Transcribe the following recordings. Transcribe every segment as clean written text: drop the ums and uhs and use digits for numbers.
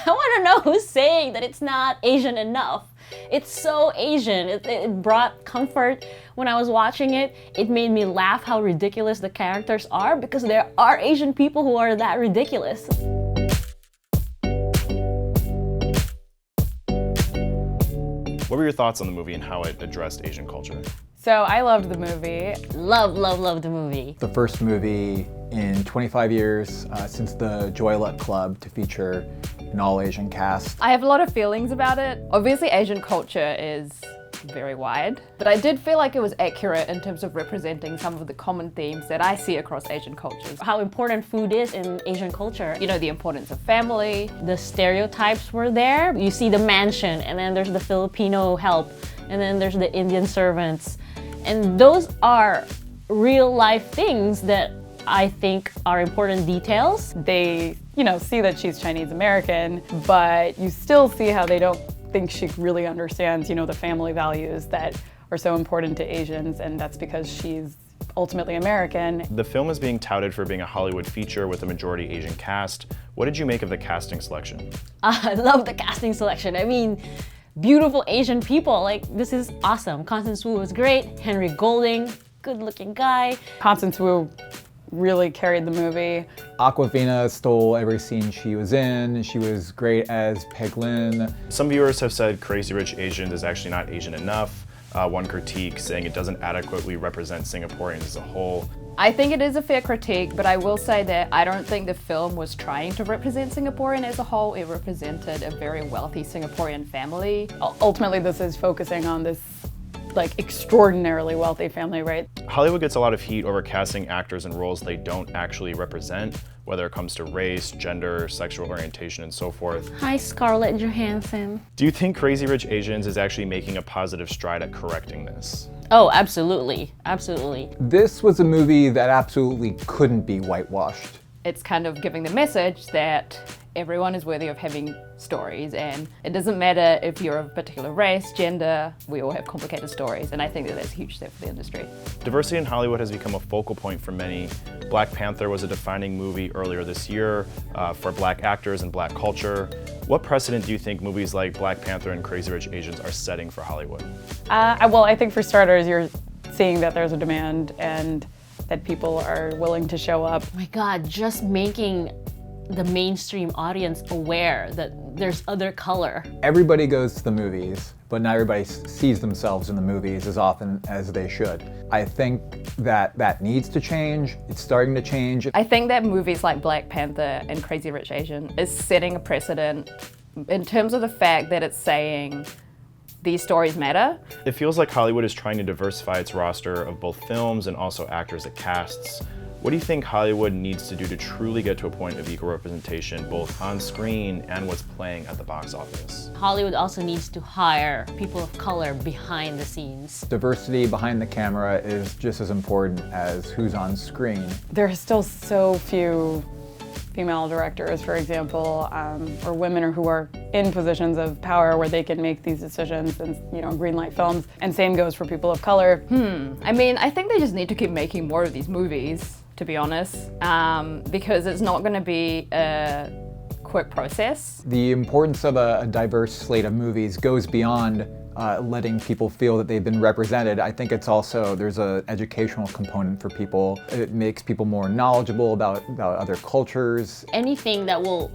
I want to know who's saying that it's not Asian enough. It's so Asian. It brought comfort when I was watching it. It made me laugh how ridiculous the characters are because there are Asian people who are that ridiculous. What were your thoughts on the movie and how it addressed Asian culture? So I loved the movie. Love the movie. The first movie in 25 years since the Joy Luck Club to feature an all-Asian cast. I have a lot of feelings about it. Obviously, Asian culture is very wide, but I did feel like it was accurate in terms of representing some of the common themes that I see across Asian cultures. How important food is in Asian culture. You know, the importance of family. The stereotypes were there. You see the mansion, and then there's the Filipino help, and then there's the Indian servants. And those are real life things that I think are important details. They, see that she's Chinese American, but you still see how they don't think she really understands, the family values that are so important to Asians, and that's because she's ultimately American. The film is being touted for being a Hollywood feature with a majority Asian cast. What did you make of the casting selection? I love the casting selection. I mean, beautiful Asian people. This is awesome. Constance Wu was great. Henry Golding, good-looking guy. Constance Wu really carried the movie. Awkwafina stole every scene she was in. She was great as Peg Lin. Some viewers have said Crazy Rich Asians is actually not Asian enough. One critique saying it doesn't adequately represent Singaporeans as a whole. I think it is a fair critique, but I will say that I don't think the film was trying to represent Singaporean as a whole. It represented a very wealthy Singaporean family. Ultimately, this is focusing on this extraordinarily wealthy family, right? Hollywood gets a lot of heat over casting actors in roles they don't actually represent, whether it comes to race, gender, sexual orientation, and so forth. Hi, Scarlett Johansson. Do you think Crazy Rich Asians is actually making a positive stride at correcting this? Oh, absolutely. Absolutely. This was a movie that absolutely couldn't be whitewashed. It's kind of giving the message that everyone is worthy of having stories, and it doesn't matter if you're of a particular race, gender, we all have complicated stories, and I think that that's a huge step for the industry. Diversity in Hollywood has become a focal point for many. Black Panther was a defining movie earlier this year for Black actors and Black culture. What precedent do you think movies like Black Panther and Crazy Rich Asians are setting for Hollywood? Well, I think for starters, you're seeing that there's a demand and that people are willing to show up. Oh my God, just making the mainstream audience aware that there's other color. Everybody goes to the movies, but not everybody sees themselves in the movies as often as they should. I think that needs to change. It's starting to change. I think that movies like Black Panther and Crazy Rich Asian is setting a precedent in terms of the fact that it's saying these stories matter. It feels like Hollywood is trying to diversify its roster of both films and also actors it casts. What do you think Hollywood needs to do to truly get to a point of equal representation, both on screen and what's playing at the box office? Hollywood also needs to hire people of color behind the scenes. Diversity behind the camera is just as important as who's on screen. There are still so few female directors, for example, or women who are in positions of power where they can make these decisions and, greenlight films. And same goes for people of color. I mean, I think they just need to keep making more of these movies, to be honest, because it's not going to be a quick process. The importance of a diverse slate of movies goes beyond letting people feel that they've been represented. I think it's also, there's an educational component for people. It makes people more knowledgeable about other cultures. Anything that will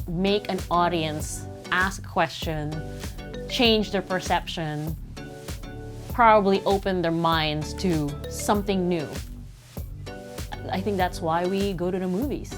make an audience ask a question, change their perception, probably open their minds to something new. I think that's why we go to the movies.